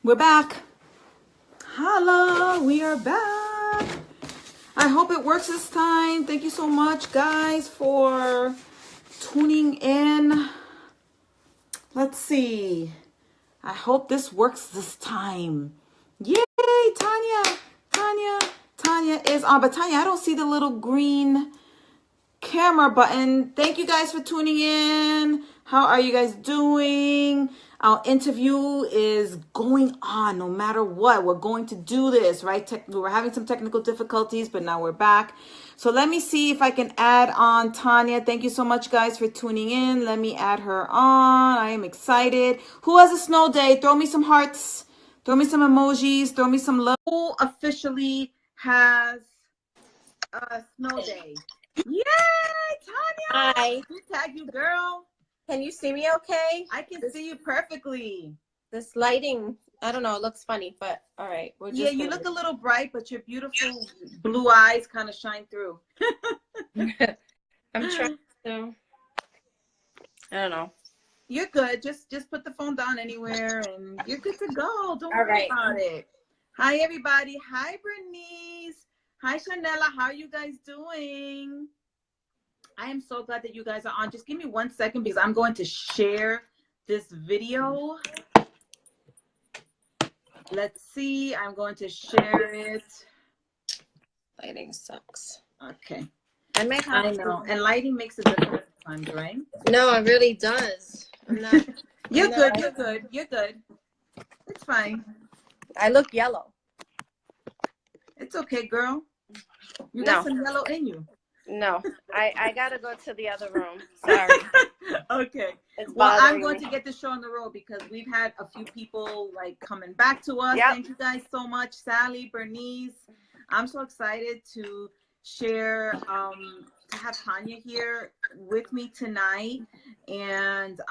We're back. Hello, we are back. I hope it works this time. Thank you so much, guys, for tuning in. Let's see. I hope this works this time. Yay, Tanya. Tanya is on. But Tanya, I don't see the little green camera button. Thank you guys for tuning in. How are you guys doing? Our interview is going on no matter what. We're going to do this, right? We were having some technical difficulties, but now we're back. So let me see if I can add on Tanya. Thank you so much, guys, for tuning in. Let me add her on. I am excited. Who has a snow day? Throw me some hearts. Throw me some emojis. Throw me some love. Who officially has a snow day? Yay, Tanya! Hi. Who tagged you, girl? Can you see me okay? I can see you perfectly. This lighting, I don't know, it looks funny, but all right. Yeah, you look a little bright, but your beautiful blue eyes kind of shine through. I'm trying to, I don't know. You're good. Just put the phone down anywhere and you're good to go. Don't worry about it. Hi, everybody. Hi, Bernice. Hi, Shanella. How are you guys doing? I am so glad that you guys are on. Just give me 1 second because I'm going to share this video. Let's see. I'm going to share it. Lighting sucks. Okay. I know. And lighting makes a difference sometimes, right? No, it really does. You're good. It's fine. I look yellow. It's okay, girl. You got some yellow in you. No, I gotta go to the other room. Sorry. Okay. Well, I'm going to get the show on the road because we've had a few people like coming back to us. Yep. Thank you guys so much, Sally, Bernice. I'm so excited to share, to have Tanya here with me tonight. And,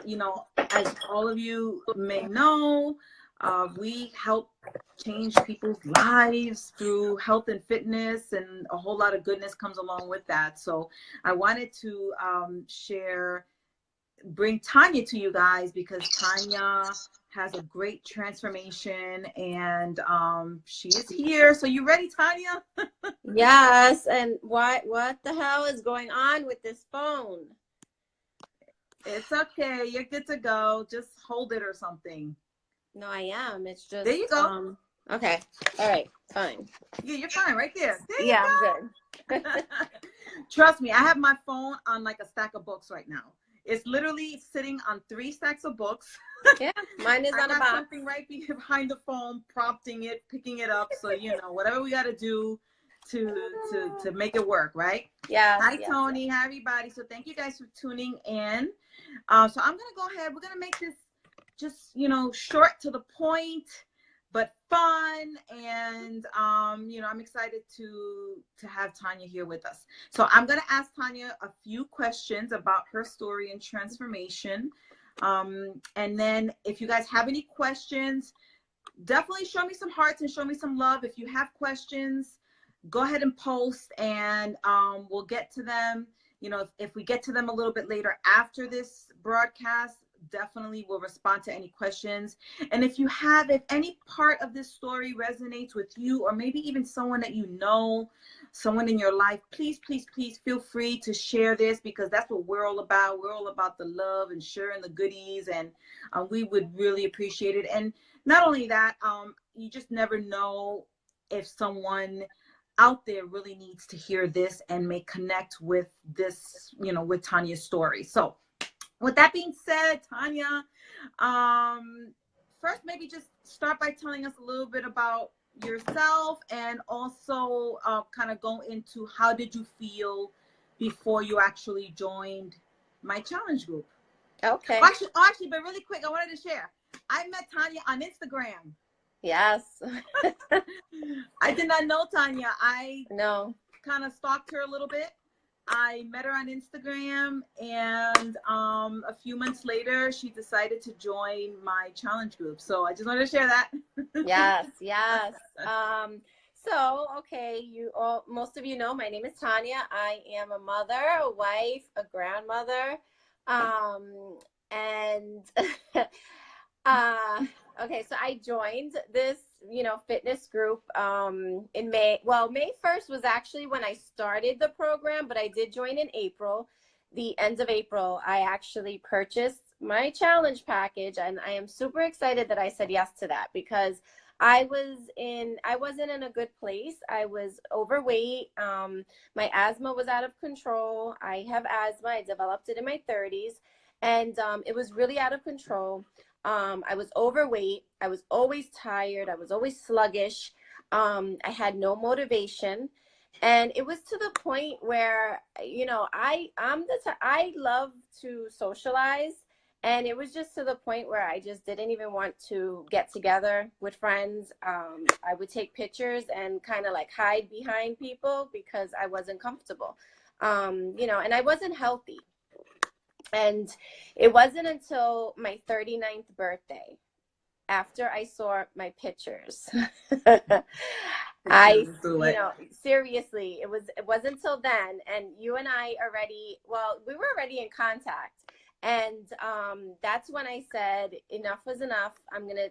you know, as all of you may know, we help change people's lives through health and fitness, and a whole lot of goodness comes along with that. So I wanted to bring Tanya to you guys because Tanya has a great transformation, and she is here. So you ready, Tanya? Yes. And what the hell is going on with this phone? It's okay. You're good to go. Just hold it or something. No, I am. It's just there you go. Okay. All right. Fine. Yeah, you're fine right there. I'm good. Trust me, I have my phone on like a stack of books right now. It's literally sitting on 3 stacks of books. Yeah, mine is on a box. Something right behind the phone, prompting it, picking it up. So you know, whatever we got to do to make it work, right? Yeah. Hi, Tony. Hi, everybody. So thank you guys for tuning in. So I'm gonna go ahead. We're gonna make this just, you know, short to the point, but fun. And, you know, I'm excited to have Tanya here with us. So I'm going to ask Tanya a few questions about her story and transformation. And then if you guys have any questions, definitely show me some hearts and show me some love. If you have questions, go ahead and post, and we'll get to them. You know, if we get to them a little bit later after this broadcast, definitely will respond to any questions. And if any part of this story resonates with you, or maybe even someone that you know, someone in your life, please feel free to share this, because that's what we're all about. We're all about the love and sharing the goodies, and we would really appreciate it. And not only that, you just never know if someone out there really needs to hear this and may connect with this, you know, with Tanya's story. So with that being said, Tanya, first maybe just start by telling us a little bit about yourself, and also kind of go into how did you feel before you actually joined my challenge group. Okay. Actually, but really quick, I wanted to share. I met Tanya on Instagram. Yes. I did not know Tanya. I kind of stalked her a little bit. I met her on Instagram, and a few months later, she decided to join my challenge group. So I just wanted to share that. Yes. So, okay, most of you know my name is Tanya. I am a mother, a wife, a grandmother, and Okay, so I joined this, fitness group in May. Well, May 1st was actually when I started the program, but I did join in April. The end of April, I actually purchased my challenge package, and I am super excited that I said yes to that because I wasn't in a good place. I was overweight. My asthma was out of control. I have asthma. I developed it in my 30s, and it was really out of control. I was overweight. I was always tired. I was always sluggish. I had no motivation. And it was to the point where, I love to socialize. And it was just to the point where I just didn't even want to get together with friends. I would take pictures and kind of like hide behind people because I wasn't comfortable, and I wasn't healthy. And it wasn't until my 39th birthday, after I saw my pictures, seriously, it wasn't until then. And you and I we were already in contact. And that's when I said, enough was enough. I'm going to,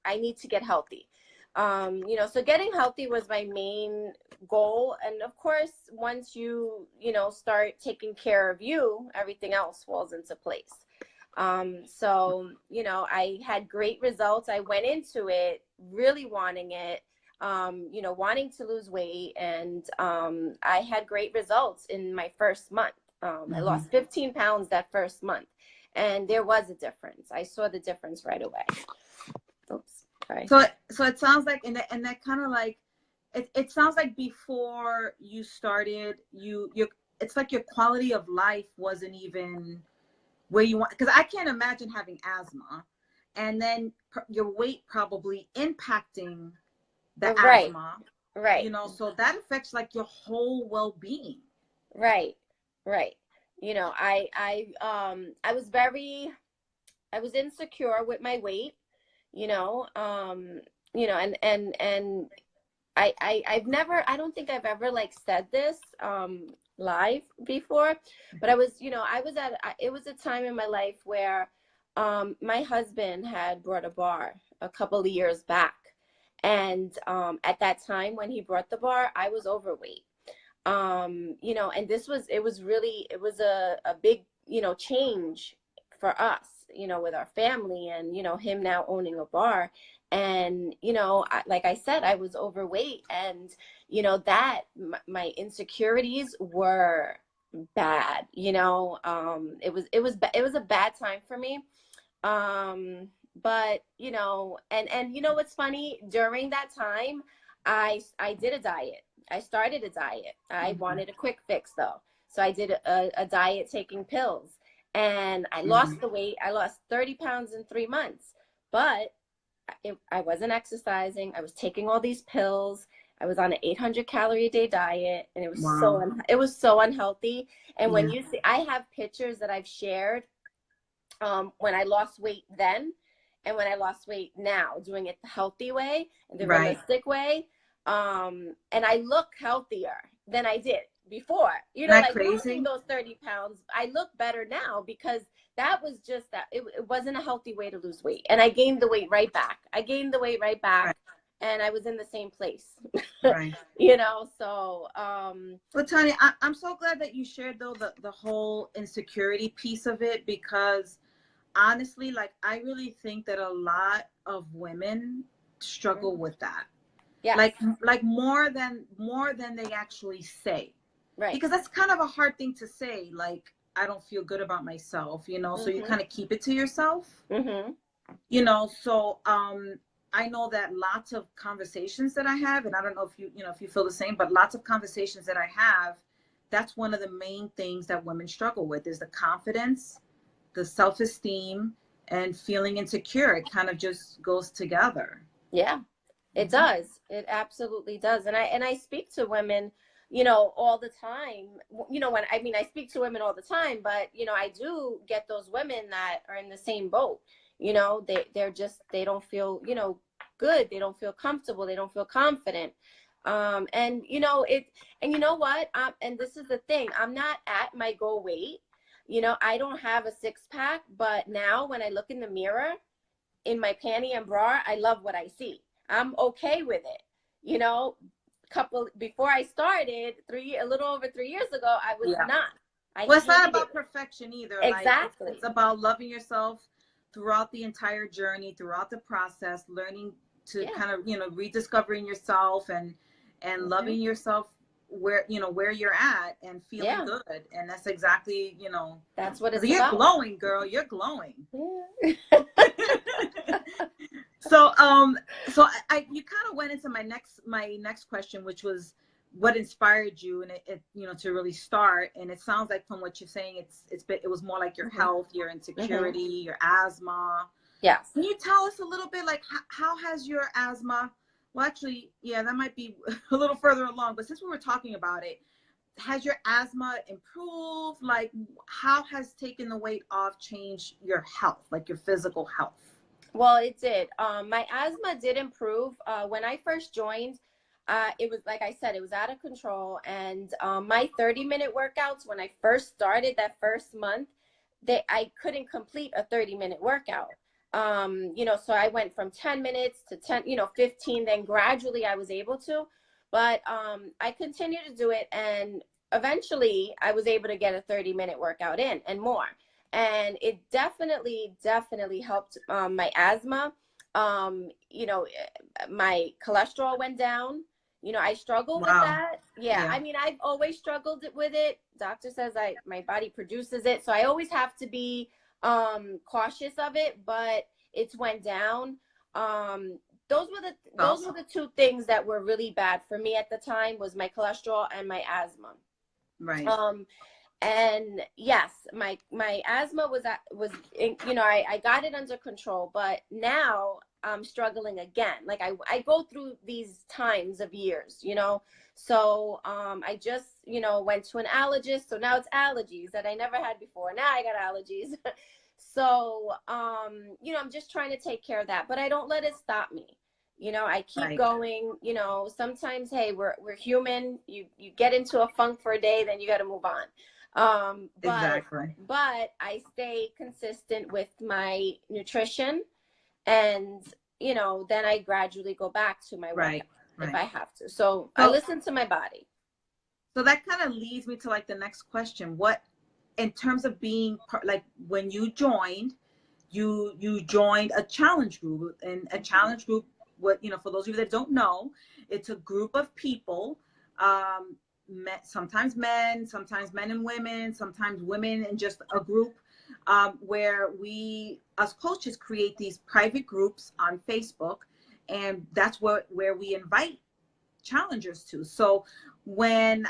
I need to get healthy. So getting healthy was my main goal. And of course, once you start taking care of you, everything else falls into place. I had great results. I went into it really wanting it, wanting to lose weight. And I had great results in my first month. I lost 15 pounds that first month, and there was a difference. I saw the difference right away. Oops. Sorry. So it sounds like, and that kind of like, it sounds like before you started, it's like your quality of life wasn't even where you want, because I can't imagine having asthma and then your weight probably impacting the asthma. Right. So that affects like your whole well-being. Right. I was insecure with my weight, and I don't think I've ever like said this live before, but it was a time in my life where my husband had brought a bar a couple of years back. And at that time when he brought the bar, I was overweight. And it was a big, change for us, with our family and, him now owning a bar. And, like I said, I was overweight, and, my insecurities were bad, it was a bad time for me. But, and what's funny, during that time, I did a diet. I started a diet. I wanted a quick fix though. So I did a diet taking pills, and I lost the weight. I lost 30 pounds in 3 months, but I wasn't exercising. I was taking all these pills. I was on an 800 calorie a day diet, and it was so unhealthy. And when you see, I have pictures that I've shared when I lost weight then and when I lost weight now, doing it the healthy way and the realistic way. And I look healthier than I did before, like losing those 30 pounds. I look better now because that was just that it wasn't a healthy way to lose weight. And I gained the weight right back. And I was in the same place, right. So, well, Tanya, I'm so glad that you shared though, the whole insecurity piece of it, because honestly, like, I really think that a lot of women struggle with that. Yeah. Like more than they actually say. Right. Because that's kind of a hard thing to say. Like, I don't feel good about myself, so you kind of keep it to yourself. So I know that lots of conversations that I have, and I don't know if you feel the same, but lots of conversations that I have, that's one of the main things that women struggle with is the confidence, the self-esteem, and feeling insecure. It kind of just goes together. Yeah, it does. It absolutely does. And I speak to women, all the time, I speak to women all the time, but, I do get those women that are in the same boat. They don't feel, good. They don't feel comfortable. They don't feel confident. And you know what? And this is the thing, I'm not at my goal weight. I don't have a 6-pack, but now when I look in the mirror, in my panty and bra, I love what I see. I'm okay with it. You know, before I started, a little over 3 years ago, I was not. Well, it's not about perfection either. Exactly. Like, it's about loving yourself throughout the entire journey, throughout the process, learning to kind of, you know, rediscovering yourself and loving yourself where, you know, where you're at and feeling good. And that's exactly, you know, that's what it's you're about. glowing, girl. You're glowing. Yeah. So you kind of went into my next question, which was what inspired you, and it you know, to really start. And it sounds like from what you're saying, it was more like your health, your insecurity, your asthma. Yes. Can you tell us a little bit, like, how has your asthma? Well, actually, yeah, that might be a little further along. But since we were talking about it, has your asthma improved? Like, how has taking the weight off changed your health, like your physical health? Well, it did. My asthma did improve. When I first joined, it was, like I said, it was out of control. And my 30-minute workouts, when I first started that first month, I couldn't complete a 30-minute workout. You know, so I went from 10 minutes to 10, you know, 15, then gradually I was able to, but I continued to do it. And eventually I was able to get a 30-minute workout in and more. And it definitely helped my asthma. You know, my cholesterol went down. You know, I struggle with that. Yeah. I mean, I've always struggled with it. Doctor says my body produces it. So I always have to be cautious of it, but it's went down. Those were the two things that were really bad for me at the time, was my cholesterol and my asthma. Right. And yes, my asthma was, you know, I got it under control, but now I'm struggling again. Like I go through these times of years, you know. So I just, you know, went to an allergist. So now it's allergies that I never had before. Now I got allergies. So you know, I'm just trying to take care of that, but I don't let it stop me. You know, I keep going. You know, sometimes, hey, we're human. You get into a funk for a day, then you got to move on. But I stay consistent with my nutrition, and you know, then I gradually go back to my workout if I have to. So I listen to my body. So that kind of leads me to like the next question. What, in terms of being like, when you joined, you joined a challenge group, and a challenge group, what, you know, for those of you that don't know, it's a group of people, sometimes men and women, sometimes women, and just a group where we as coaches create these private groups on Facebook, and that's where we invite challengers to. So when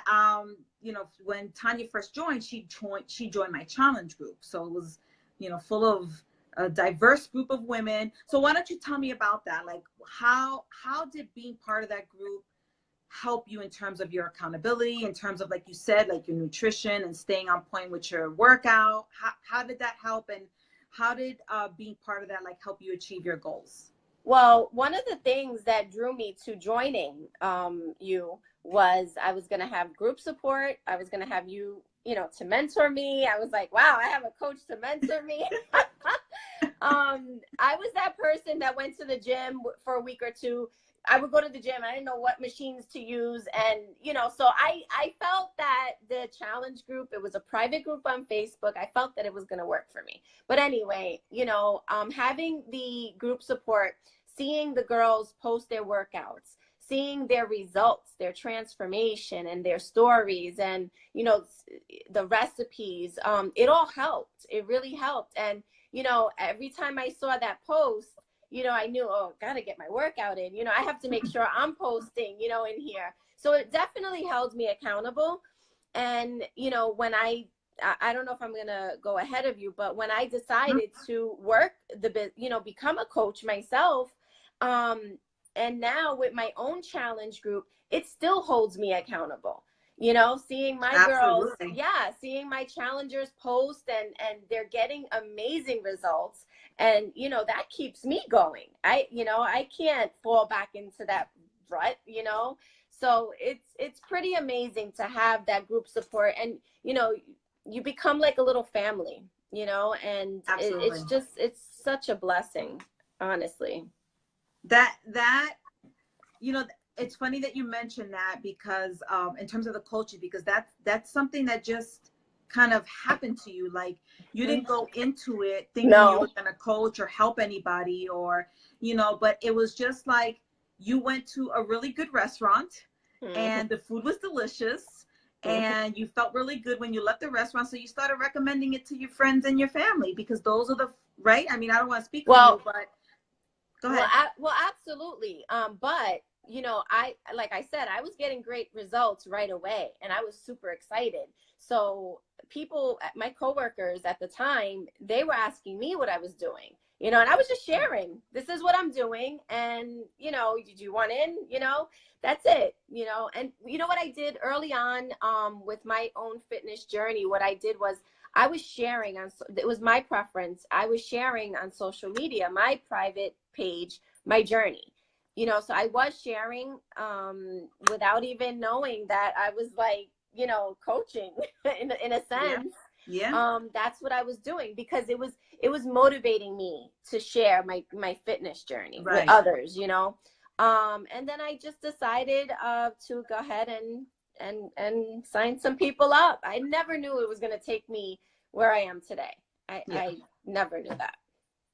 you know, when Tanya first joined, she joined my challenge group. So it was, you know, full of a diverse group of women. So why don't you tell me about that? Like, how did being part of that group help you in terms of your accountability, in terms of, like you said, like your nutrition and staying on point with your workout? How did that help, and how did being part of that like help you achieve your goals? Well, one of the things that drew me to joining you was I was going to have group support. I was going to have you, you know, to mentor me. I was like, wow, I have a coach to mentor me. I was that person that went to the gym for a week or two. I would go to the gym. I didn't know what machines to use. And, you know, so I felt that the challenge group, it was a private group on Facebook. I felt that it was going to work for me. But anyway, you know, having the group support, seeing the girls post their workouts, seeing their results, their transformation and their stories, and, you know, the recipes, it all helped. It really helped. And, you know, every time I saw that post, you know, I knew, oh, got to get my workout in. You know, I have to make sure I'm posting, you know, in here. So it definitely held me accountable. And, you know, when I don't know if I'm going to go ahead of you, but when I decided to work you know, become a coach myself, and now with my own challenge group, it still holds me accountable. You know, seeing my girls, seeing my challengers post and they're getting amazing results. And, you know, that keeps me going. You know, I can't fall back into that rut, you know. So it's pretty amazing to have that group support. And, you know, you become like a little family, you know, and it's such a blessing. honestly. That, you know, it's funny that you mentioned that because in terms of the coaches, because that's something that just kind of happened to you. Like you didn't go into it thinking you were No. going to coach or help anybody, or, you know, but it was just like you went to a really good restaurant Mhm. and the food was delicious Mhm. and you felt really good when you left the restaurant. So you started recommending it to your friends and your family because those are the, right? I mean, I don't want to speak for you, Well, but go ahead. well, absolutely. But you know, like I said, I was getting great results right away, and I was super excited. So people, my coworkers at the time, they were asking me what I was doing, you know, and I was just sharing. This is what I'm doing, and you know, did you want in? You know, that's it. You know, and you know what I did early on, with my own fitness journey. What I did was I was sharing on, it was my preference. I was sharing on social media, my private page, my journey, you know, so I was sharing, without even knowing that I was like, you know, coaching in a Yeah. sense. Yeah. That's what I was doing because it was motivating me to share my fitness journey with Right. others, you know. And then I just decided to go ahead and sign some people up. I never knew it was going to take me where I am today. Yeah. I never knew that.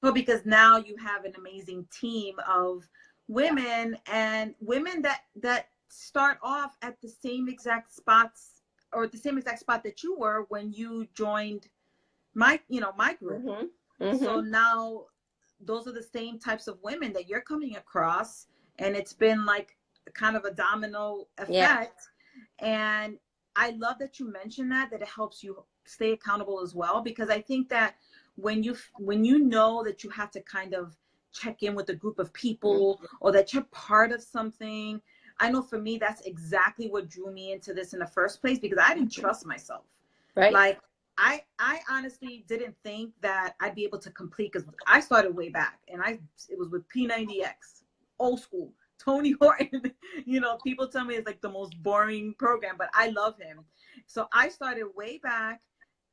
Well, because now you have an amazing team of Yeah. women, and women that start off at the same exact spots, or the same exact spot that you were when you joined my, you know, my group. Mhm. So Mhm. now those are the same types of women that you're coming across, and it's been like kind of a domino Yeah. effect. And I love that you mentioned that it helps you stay accountable as well, because I think that when you know that you have to kind of check in with a group of people, Mhm. or that you're part of something. I know for me that's exactly what drew me into this in the first place, because I didn't Mhm. trust myself. Right. Like I honestly didn't think that I'd be able to complete, because I started way back, and it was with P90X, old school, Tony Horton. You know, people tell me it's like the most boring program, but I love him. So I started way back,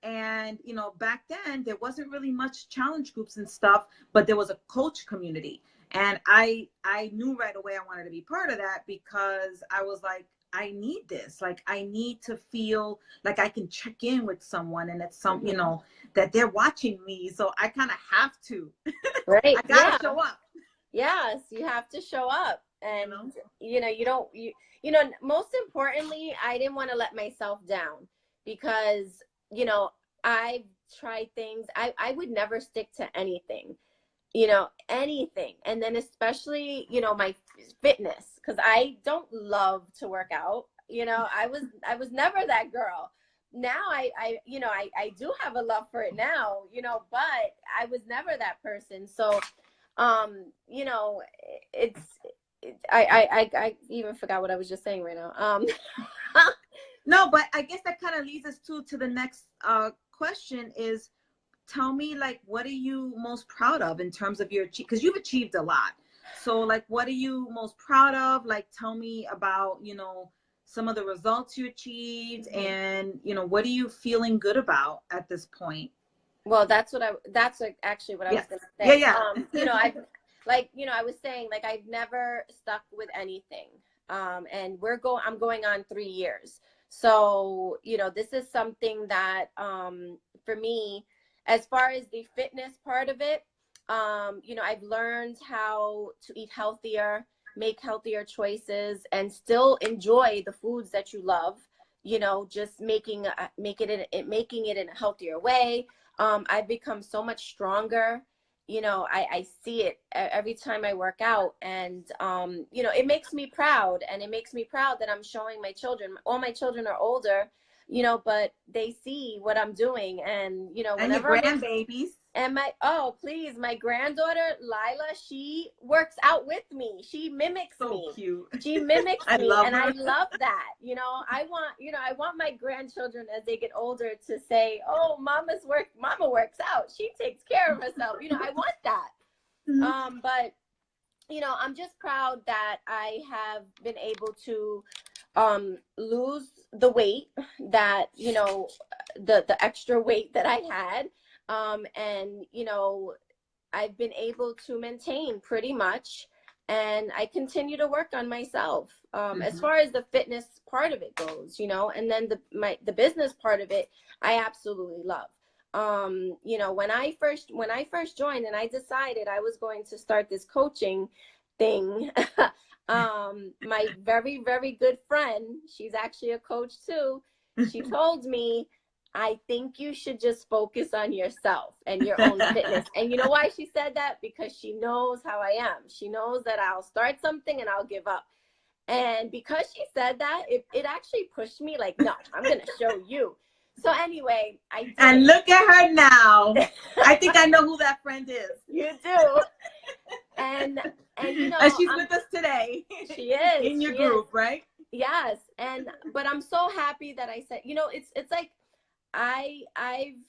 and you know, back then there wasn't really much challenge groups and stuff, but there was a coach community, and I knew right away I wanted to be part of that, because I was like, I need this. Like I need to feel like I can check in with someone, and it's some, you Mhm. know, that they're watching me. So I kind of have to. Right. I gotta Yeah. show up, Yes, you have to show up. you And know? you know, you don't you know, most importantly, I didn't want to let myself down because, you know, I've tried things. I would never stick to anything, you know, anything. And then especially, you know, my fitness, because I don't love to work out. You know, I was never that girl. Now you know, I do have a love for it now, you know, but I was never that person. So you know, it's I even forgot what I was just saying right now. No, but I guess that kind of leads us to the next question is, tell me, like, what are you most proud of in terms of your, because you've achieved a lot. So like, what are you most proud of? Like, tell me about, you know, some of the results you achieved, Mhm. and you know, what are you feeling good about at this point? Well, that's actually what I was Yes. gonna Yeah, say. You yeah. know, I've like, you know, I was saying like I've never stuck with anything. And I'm going on 3 years. So, you know, this is something that for me, as far as the fitness part of it, you know, I've learned how to eat healthier, make healthier choices, and still enjoy the foods that you love. You know, just making it in a healthier way. I've become so much stronger. You know, I see it every time I work out, and you know, it makes me proud, and it makes me proud that I'm showing my children. All my children are older, you know, but they see what I'm doing, and you know, And your whenever I'm in, grandbabies. and oh please, my granddaughter Lila, she works out with me. She mimics So me. cute. She mimics I me, love and I her. love that. You know, I want my grandchildren as they get older to say, "Oh, Mama works out. She takes care of herself." You know, I want that. But you know, I'm just proud that I have been able to lose the weight that, you know, the extra weight that I had. And you know, I've been able to maintain pretty much, and I continue to work on myself. As far as the fitness part of it goes, you know, and then the business part of it, I absolutely love. You know, when I first joined and I decided I was going to start this coaching thing, my very, very good friend, she's actually a coach too, she told me, I think you should just focus on yourself and your own fitness. And you know why she said that? Because she knows how I am. She knows that I'll start something and I'll give up. And because she said that, it actually pushed me like, no, I'm going to show you. So anyway, I did. And look at her now. I think I know who that friend is. You do. And you know, and she's with us today. She is. In your group, right? Yes. But I'm so happy that I said, you know, it's like,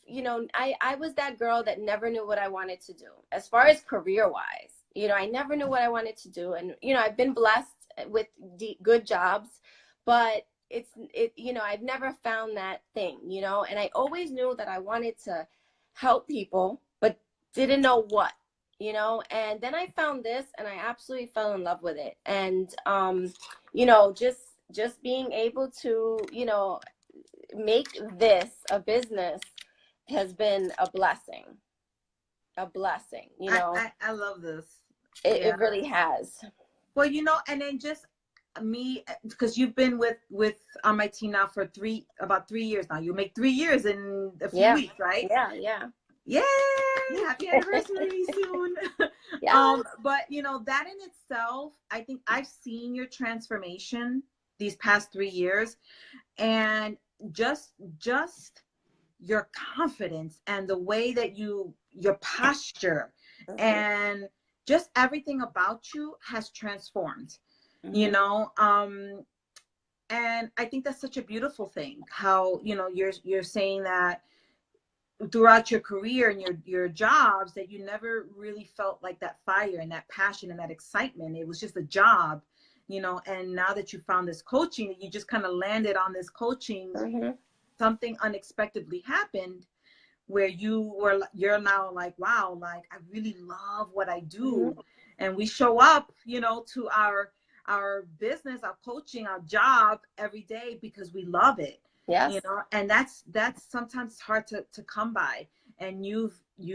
you know, I was that girl that never knew what I wanted to do as far as career wise. You know, I never knew what I wanted to do. And, you know, I've been blessed with good jobs, but you know, I've never found that thing, you know, and I always knew that I wanted to help people, but didn't know what, you know, and then I found this and I absolutely fell in love with it. And, you know, just being able to, you know, make this a business has been a blessing, you know. I love this. It really has. Well, you know, and then just me, because you've been with on my team now for about 3 years now. You'll make 3 years in a few weeks, right? Yay! Happy anniversary soon. But you know, that in itself, I think I've seen your transformation these past 3 years, and just your confidence and the way that your posture and just everything about you has transformed, you know. And I think that's such a beautiful thing, how, you know, you're saying that throughout your career and your jobs, that you never really felt like that fire and that passion and that excitement. It was just a job, you know. And now that you found this coaching, that you just kind of landed on this coaching, something unexpectedly happened where you're now like, wow, like I really love what I do. And we show up, you know, to our business, our coaching, our job every day because we love it. Yes. You know, and that's sometimes hard to come by, and you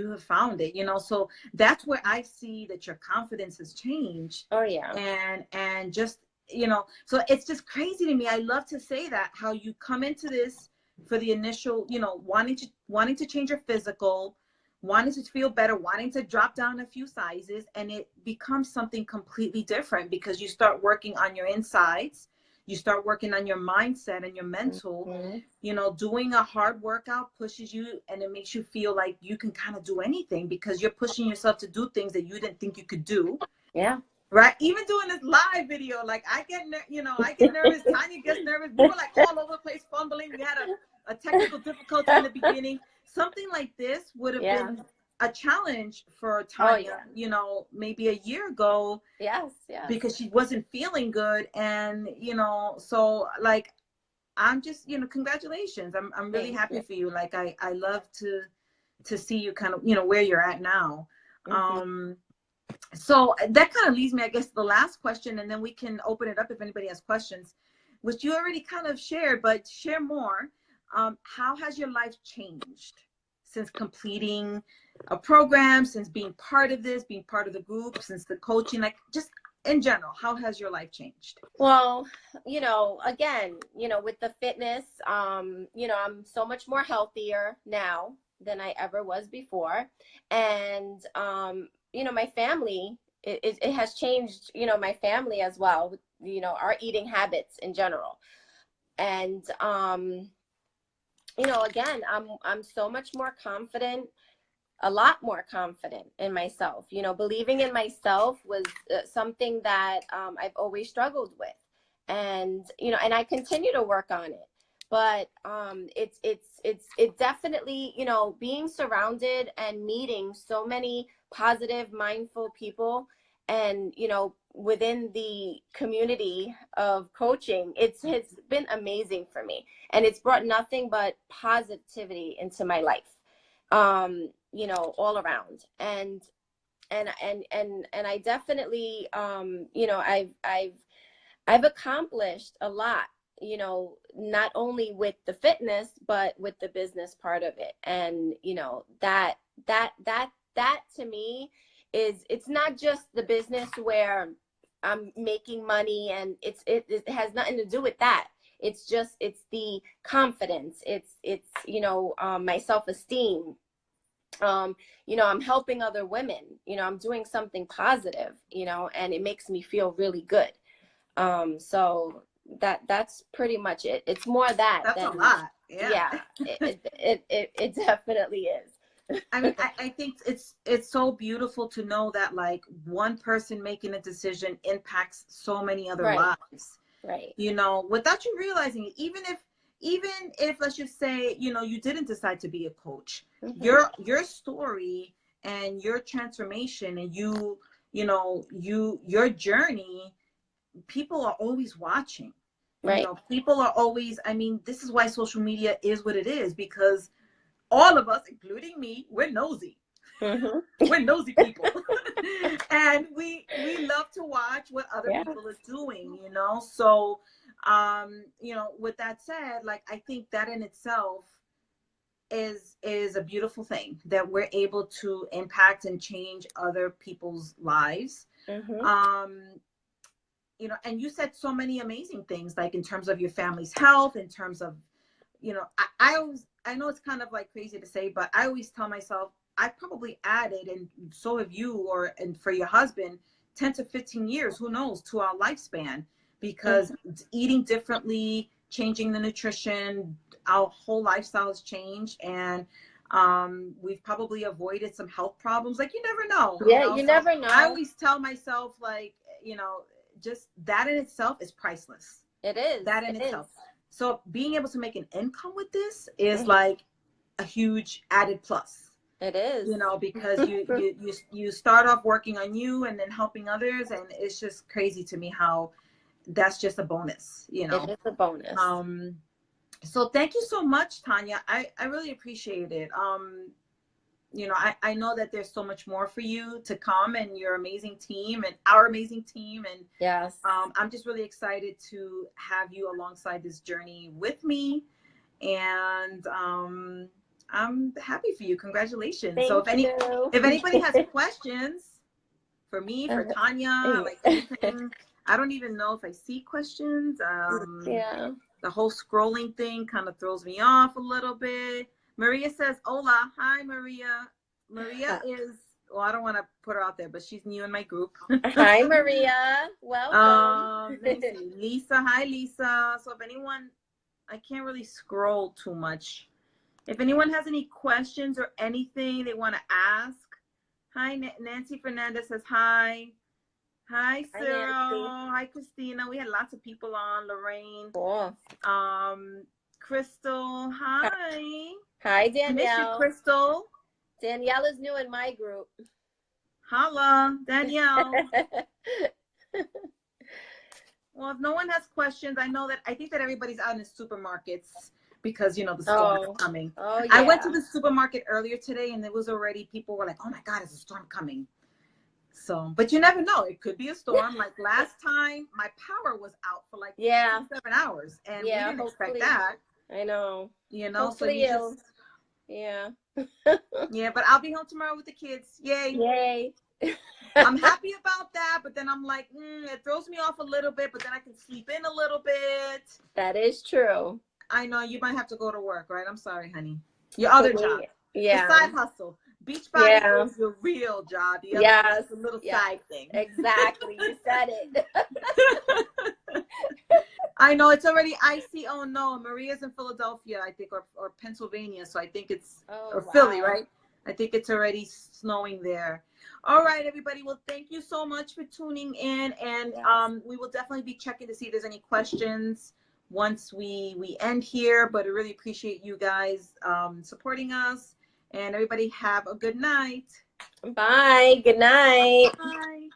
have found it, you know. So that's where I see that your confidence has changed. Oh yeah. And just, you know, so it's just crazy to me. I love to say that, how you come into this for the initial, you know, wanting to change your physical, wanting to feel better, wanting to drop down a few sizes, and it becomes something completely different because you start working on your insides. You start working on your mindset and your mental, you know. Doing a hard workout pushes you, and it makes you feel like you can kind of do anything because you're pushing yourself to do things that you didn't think you could do. Yeah. Right. Even doing this live video, like I get nervous. Tanya gets nervous. We were like all over the place fumbling. We had a technical difficulty in the beginning. Something like this would have been a challenge for Tanya, you know, maybe a year ago. Yes. Because she wasn't feeling good. And, you know, so like, I'm just, you know, congratulations. I'm really happy for you. Like, I love to see you kind of, you know, where you're at now. So that kind of leads me, I guess, to the last question, and then we can open it up if anybody has questions, which you already kind of shared, but share more. How has your life changed since completing a program, since being part of this, being part of the group, since the coaching, like just in general, how has your life changed? Well, you know, again, you know, with the fitness, you know, I'm so much more healthier now than I ever was before. And, you know, my family, it has changed, you know, my family as well, you know, our eating habits in general. And, you know, again, I'm so much more confident, a lot more confident in myself. You know, believing in myself was something that I've always struggled with. And, you know, and I continue to work on it. But it's definitely, you know, being surrounded and meeting so many positive, mindful people, and, you know, within the community of coaching, it's been amazing for me, and it's brought nothing but positivity into my life, you know, all around. And and I definitely, you know, I've accomplished a lot, you know, not only with the fitness, but with the business part of it. And, you know, that to me is, it's not just the business where I'm making money, and it has nothing to do with that. It's just, it's the confidence. It's, you know, my self-esteem. You know, I'm helping other women, you know, I'm doing something positive, you know, and it makes me feel really good. So that's pretty much it. It's more that That's than, a lot. yeah, it definitely is. I mean, I think it's so beautiful to know that like one person making a decision impacts so many other Right. lives. Right. You know, without you realizing it, even if let's just say, you know, you didn't decide to be a coach, Mm-hmm. your story and your transformation and you know, your journey, people are always watching. Right. You know, people are always, I mean, this is why social media is what it is, because all of us, including me, we're nosy. Mm-hmm. We're nosy people. And we love to watch what other Yeah. people are doing, you know. So you know, with that said, like I think that in itself is a beautiful thing, that we're able to impact and change other people's lives. Mm-hmm. You know, and you said so many amazing things, like in terms of your family's health, in terms of, you know, I always, I know it's kind of like crazy to say, but I always tell myself I probably added, and so have you, or and for your husband, 10 to 15 years, who knows, to our lifespan, because eating differently, changing the nutrition, our whole lifestyle has changed, and we've probably avoided some health problems. Like you never know. Yeah, You know? you So never know. I always tell myself, like, you know, just that in itself is priceless. It is. That in It itself. is. So being able to make an income with this is like a huge added plus. It is. You know, because you start off working on you and then helping others, and it's just crazy to me how that's just a bonus, you know. It is a bonus. So thank you so much, Tanya. I really appreciate it. You know, I know that there's so much more for you to come, and your amazing team and our amazing team. And yes, I'm just really excited to have you alongside this journey with me. And I'm happy for you. Congratulations. Thank So if anybody has you. questions for me, for Tanya, like anything, I don't even know if I see questions. Yeah. The whole scrolling thing kind of throws me off a little bit. Maria says, hola. Hi, Maria. Maria is, well, I don't want to put her out there, but she's new in my group. Hi, Maria. Welcome. Let me see. Lisa. Hi, Lisa. So if anyone, I can't really scroll too much. If anyone has any questions or anything they want to ask. Hi, Nancy Fernandez says hi. Hi, Cyril. Hi, Christina. We had lots of people on. Lorraine. Cool. Crystal. Hi. Hi, Danielle. I miss you, Crystal. Danielle is new in my group. Holla, Danielle. Well, if no one has questions, I think that everybody's out in the supermarkets because, you know, the storm is coming. Oh, yeah. I went to the supermarket earlier today, and there was already, people were like, oh my God, is a storm coming? So, but you never know. It could be a storm. Like last time, my power was out for like 7 hours, and we didn't expect that. I know. You know, hopefully so yeah. Yeah, but I'll be home tomorrow with the kids. Yay. Yay. I'm happy about that, but then I'm like, it throws me off a little bit, but then I can sleep in a little bit. That is true. I know you might have to go to work, right? I'm sorry, honey. Your other job. Yeah. The side hustle. Beachbody is your real job. The other is a little side thing. Exactly. You said it. I know it's already icy. Oh no, Maria's in Philadelphia, I think, or Pennsylvania. So I think it's Philly, right? I think it's already snowing there. All right, everybody. Well, thank you so much for tuning in, and we will definitely be checking to see if there's any questions once we end here. But I really appreciate you guys supporting us, and everybody have a good night. Bye. Good night. Bye.